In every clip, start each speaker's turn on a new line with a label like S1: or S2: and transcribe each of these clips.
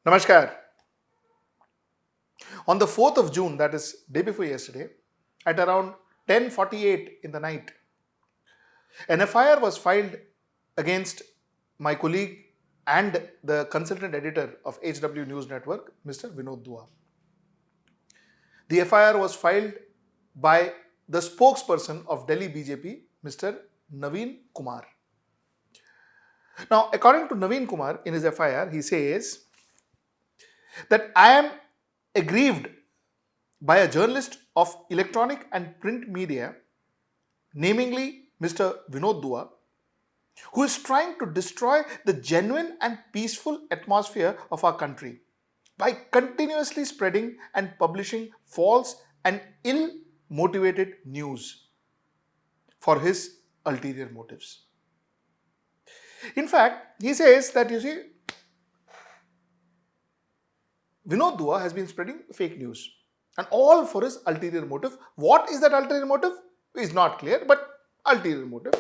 S1: Namaskar. On the 4th of June, that is day before yesterday, at around 10:48 in the night, an FIR was filed against my colleague and the consultant editor of HW News Network, Mr. Vinod Dua. The FIR was filed by the spokesperson of Delhi BJP, Mr. Naveen Kumar. Now, according to Naveen Kumar, in his FIR, he says that I am aggrieved by a journalist of electronic and print media, namely Mr. Vinod Dua, who is trying to destroy the genuine and peaceful atmosphere of our country by continuously spreading and publishing false and ill-motivated news for his ulterior motives. In fact, he says that, Vinod Dua has been spreading fake news and all for his ulterior motive. What is that ulterior motive is not clear, but ulterior motive.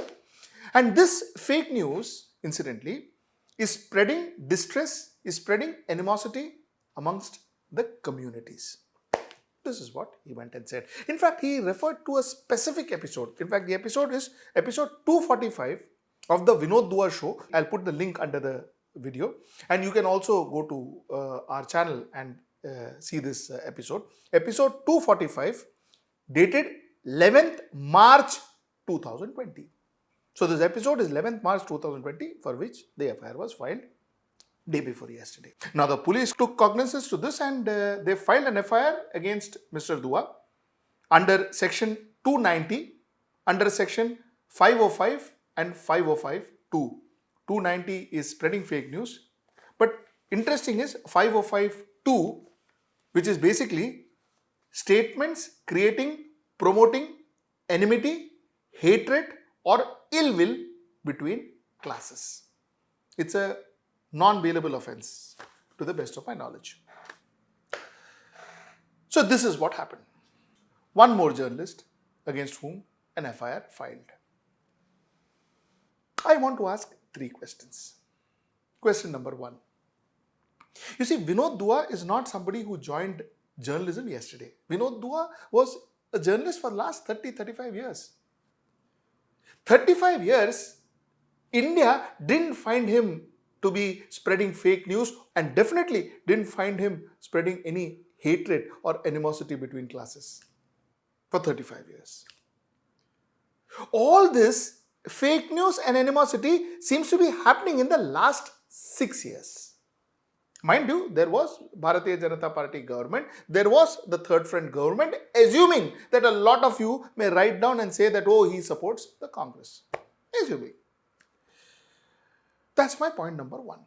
S1: And this fake news, incidentally, is spreading distress, is spreading animosity amongst the communities. This is what he went and said. In fact, he referred to a specific episode. In fact, the episode is episode 245 of the Vinod Dua show. I'll put the link under the video, and you can also go to our channel and see this episode. Episode 245, dated 11th March 2020. So this episode is 11th March 2020, for which the FIR was filed day before yesterday. Now the police took cognizance to this and they filed an FIR against Mr. Dua under section 290, under section 505 and 505(2). 290 is spreading fake news, but interesting is 505(2), which is basically statements creating, promoting enmity, hatred or ill will between classes. It's a non-bailable offense to the best of my knowledge. So this is what happened. One more journalist against whom an FIR filed. I want to ask 3 questions. Question number 1. You see, Vinod Dua is not somebody who joined journalism yesterday. Vinod Dua was a journalist for the last 30-35 years. 35 years, India didn't find him to be spreading fake news and definitely didn't find him spreading any hatred or animosity between classes for 35 years. All this fake news and animosity seems to be happening in the last 6 years. Mind you, there was Bharatiya Janata Party government, there was the Third Front government, assuming that a lot of you may write down and say that, oh, he supports the Congress. Assuming. That's my point number 1.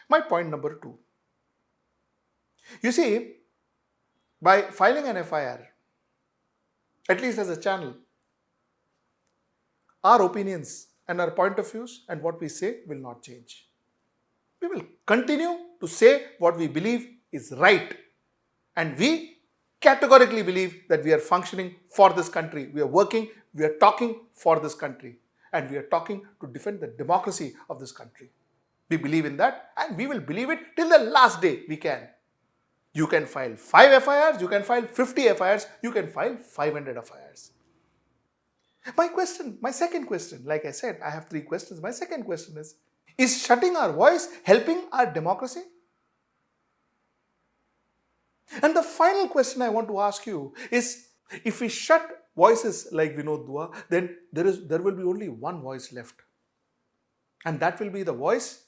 S1: My point number 2. You see, by filing an FIR, at least as a channel, our opinions and our point of views and what we say will not change. We will continue to say what we believe is right, and we categorically believe that we are functioning for this country. We are working, we are talking for this country, and we are talking to defend the democracy of this country. We believe in that, and we will believe it till the last day we can. You can file 5 FIRs, you can file 50 FIRs, you can file 500 FIRs. My second question, like I said, I have 3 questions. My second question is shutting our voice helping our democracy? And the final question I want to ask you is, if we shut voices like Vinod Dua, then there will be only one voice left. And that will be the voice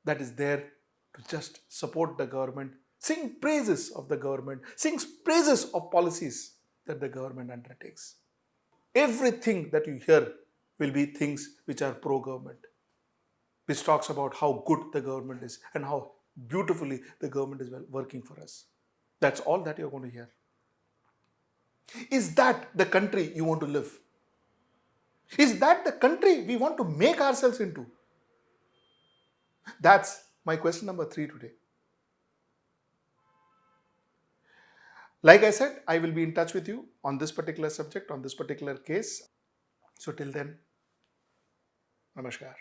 S1: that is there to just support the government, sing praises of the government, sing praises of policies that the government undertakes. Everything that you hear will be things which are pro-government, which talks about how good the government is and how beautifully the government is working for us. That's all that you're going to hear. Is that the country you want to live? Is that the country we want to make ourselves into? That's my question number 3 today. Like I said, I will be in touch with you on this particular subject, on this particular case. So till then, namaskar.